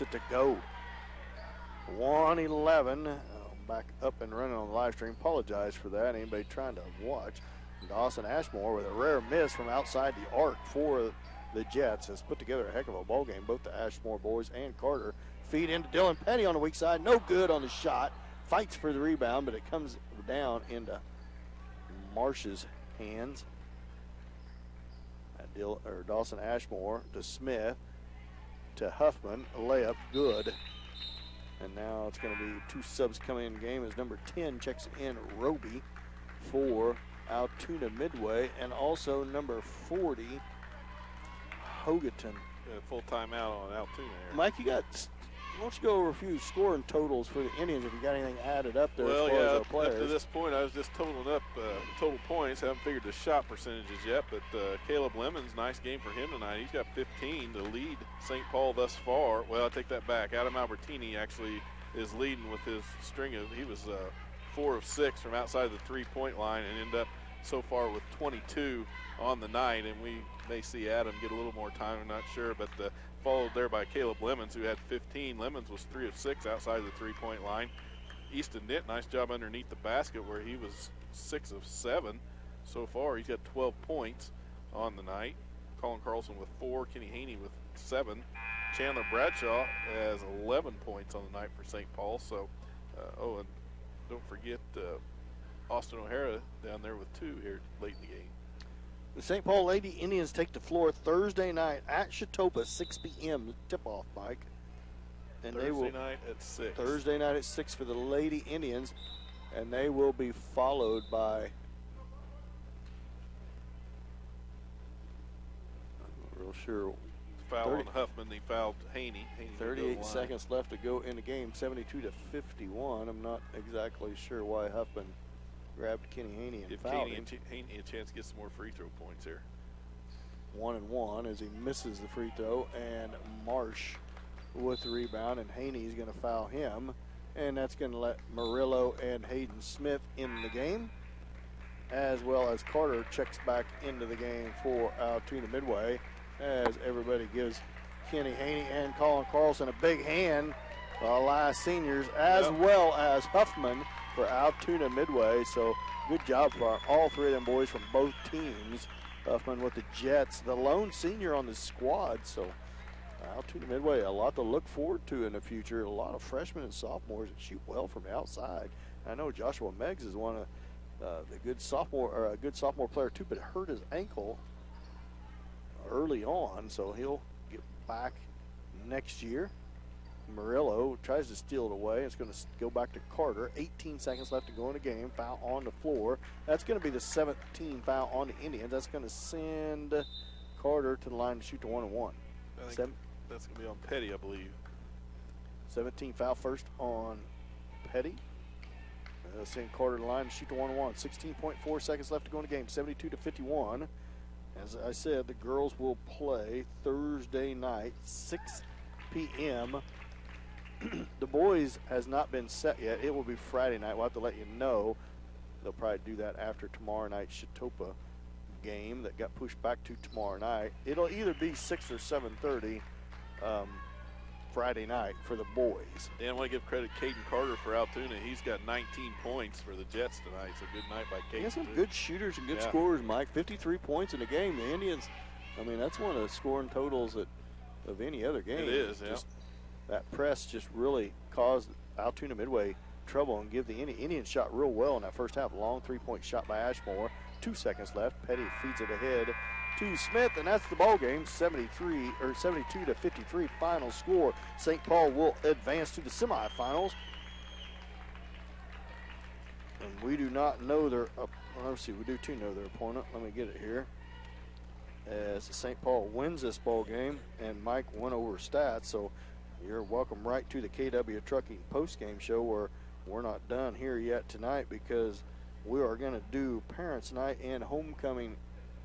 it to go. 111. Back up and running on the live stream. Apologize for that. Anybody trying to watch. Dawson Ashmore with a rare miss from outside the arc for the Jets has put together a heck of a ball game. Both the Ashmore boys and Carter feed into Dylan Petty on the weak side. No good on the shot. Fights for the rebound, but it comes down into Marsh's hands. Dawson Ashmore to Smith to Huffman. A layup good. And now it's going to be two subs coming in the game as number 10 checks in Roby for Altoona Midway, and also number 40, Hogaton. Full timeout on Altoona here. Mike, why don't you go over a few scoring totals for the Indians if you got anything added up there well, as far as our players? Up to this point, I was just totaling up total points. Haven't figured the shot percentages yet, but Caleb Lemons, nice game for him tonight. He's got 15 to lead St. Paul thus far. Well, I take that back. Adam Albertini actually is leading with his string of, he was 4 of 6 from outside the three-point line and ended up so far with 22 on the night, and we may see Adam get a little more time, I'm not sure, but followed there by Caleb Lemons, who had 15. Lemons was 3 of 6 outside the three-point line. Easton Nitt, nice job underneath the basket where he was 6 of 7 so far. He's got 12 points on the night. Colin Carlson with 4, Kenny Haney with 7. Chandler Bradshaw has 11 points on the night for St. Paul. So, and don't forget Austin O'Hara down there with 2 here late in the game. The St. Paul Lady Indians take the floor Thursday night at Chautauqua, 6 p.m. tip-off, Mike. And Thursday night at 6. Thursday night at 6 for the Lady Indians, and they will be followed by, I'm not real sure. Foul on Huffman. He fouled Haney. 38 seconds left to go in the game, 72-51. I'm not exactly sure why Huffman grabbed Kenny Haney and fouled him. Give Haney a chance to get some more free throw points here. 1-1 as he misses the free throw, and Marsh with the rebound, and Haney's going to foul him, and that's going to let Murillo and Hayden Smith in the game, as well as Carter checks back into the game for Altoona Midway, as everybody gives Kenny Haney and Colin Carlson a big hand, last seniors, as well as Huffman for Altoona Midway. So good job for all 3 of them boys from both teams. Huffman with the Jets, the lone senior on the squad. So Altoona Midway, a lot to look forward to in the future. A lot of freshmen and sophomores that shoot well from the outside. I know Joshua Meggs is one of the good sophomore, or a good sophomore player too, but hurt his ankle early on, so he'll get back next year. Murillo tries to steal it away. It's going to go back to Carter. 18 seconds left to go in the game. Foul on the floor. That's going to be the 17th foul on the Indians. That's going to send Carter to the line to shoot the 1-1. I think that's going to be on Petty, I believe. 17 foul first on Petty. Send Carter to the line to shoot the 1-1. 16.4 seconds left to go in the game. 72-51. As I said, the girls will play Thursday night, 6 p.m. The boys has not been set yet. It will be Friday night. We'll have to let you know. They'll probably do that after tomorrow night's Chautauqua game that got pushed back to tomorrow night. It'll either be 6 or 7:30 Friday night for the boys. And I want to give credit to Caden Carter for Altoona. He's got 19 points for the Jets tonight. It's a good night by Caden. He has some good shooters and good scorers, Mike. 53 points in the game. The Indians, I mean, that's one of the scoring totals of any other game. It is, yeah. That press just really caused Altoona Midway trouble and give the Indians shot real well in that first half. Long three-point shot by Ashmore. 2 seconds left. Petty feeds it ahead to Smith, and that's the ball game. 72-53 final score. St. Paul will advance to the semifinals. And we do not know their let's see, we do too know their opponent. Let me get it here. As St. Paul wins this ball game, and Mike went over stats, so you're welcome right to the KW Trucking post-game show, where we're not done here yet tonight, because we are going to do Parents' Night and Homecoming,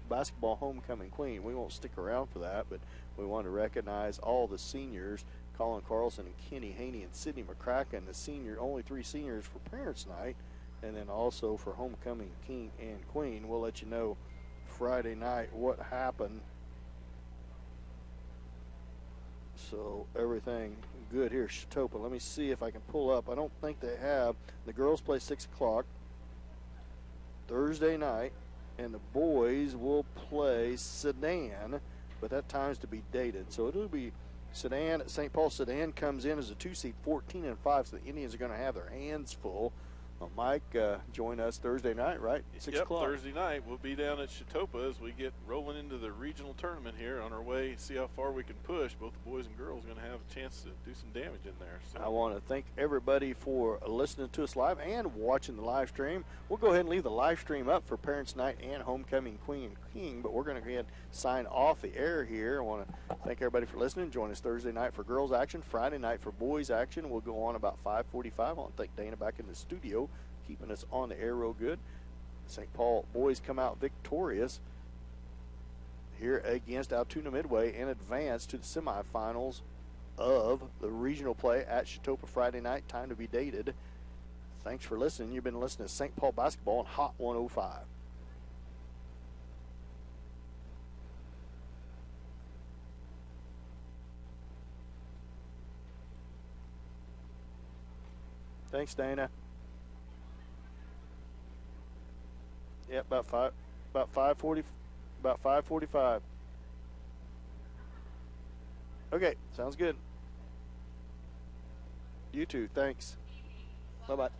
Basketball Homecoming Queen. We won't stick around for that, but we want to recognize all the seniors, Colin Carlson and Kenny Haney and Sidney McCracken, the only 3 seniors for Parents' Night, and then also for Homecoming King and Queen. We'll let you know Friday night what happened. So everything good here, Chautauqua. Let me see if I can pull up. I don't think they have. The girls play 6 o'clock Thursday night, and the boys will play Sedan, but that time's to be dated. So it'll be Sedan. St. Paul Sedan comes in as a 2 seed, 14-5, so the Indians are going to have their hands full. Well, Mike, join us Thursday night, right? 6 o'clock. Thursday night. We'll be down at Chautauqua as we get rolling into the regional tournament here on our way. See how far we can push. Both the boys and girls are going to have a chance to do some damage in there. So I want to thank everybody for listening to us live and watching the live stream. We'll go ahead and leave the live stream up for Parents' Night and Homecoming Queen and King, but we're going to go ahead and sign off the air here. I want to thank everybody for listening. Join us Thursday night for girls action, Friday night for boys action. We'll go on about 5:45. I want to thank Dana back in the studio, keeping us on the air real good. St. Paul boys come out victorious here against Altoona Midway and advance to the semifinals of the regional play at Chautauqua Friday night. Time to be dated. Thanks for listening. You've been listening to St. Paul basketball on Hot 105. Thanks, Dana. Yep, about 5:45. Okay, sounds good. You too. Thanks. Bye-bye.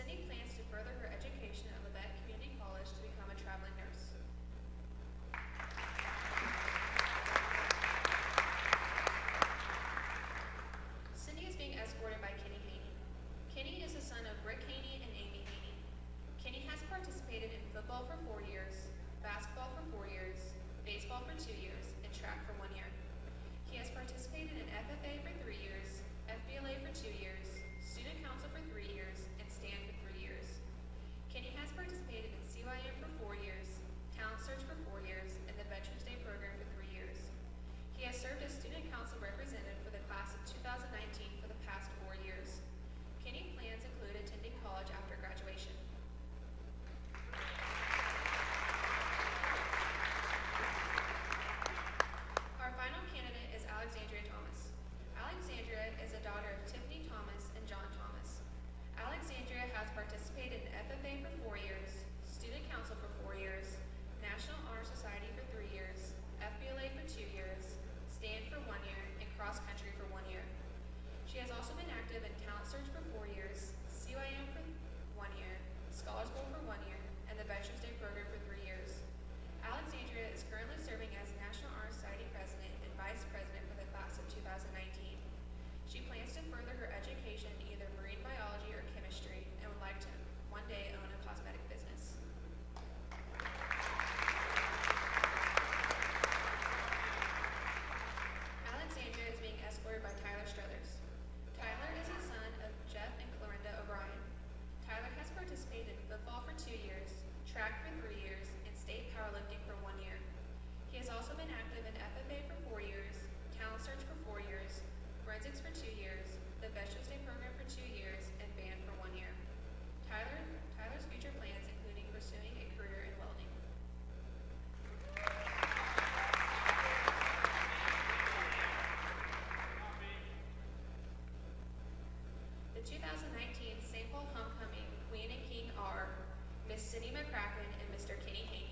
Sydney plans to further her education at Labette Community College to become a traveling nurse. Sydney is being escorted by Kenny Haney. Kenny is the son of Rick Haney and Amy Haney. Kenny has participated in football for 4 years, basketball for 4 years, baseball for 2 years, and track for 1 year. He has participated in FFA for 3 years, FBLA for 2 years, student council for 3 years, and stand for 3 years. Kenny has participated in CYM for 4 years, talent search for 4 years, and the Veterans Day program for 3 years. He has served as student council representative for the class of 2019 for the past 4 years. Kenny plans include attending college after graduation. Our final candidate is Alexandria Thomas. Alexandria is a daughter of Tiffany Thomas and John Thomas. Alexandria has participated in FFA for 4 years, student council for 4 years, National Honor Society for 3 years, FBLA for 2 years, stand for 1 year, and cross country for 1 year. She has also been active in talent search for 4 years, CYM for 1 year, Scholars Bowl for 1 year, and the Veterans Day program for 3 years. Alexandria is currently serving as National Honor Society President and Vice President for the class of 2019. She plans to further her education in either marine biology or chemistry and would like to one day own a cosmetic business. Alexandria is being escorted by Tyler Struthers. Tyler is the son of Jeff and Clorinda O'Brien. Tyler has participated in football for 2 years, track for 3 years, and state powerlifting for 1 year. He has also been active in FFA for 4 years, talent search for 4 years, forensics for 2 years, the Veterans Day program for 2 years, and band for 1 year. Tyler's future plans including pursuing a career in welding. The 2019 St. Paul Homecoming Queen and King are Miss Cindy McCracken and Mr. Kenny Haney.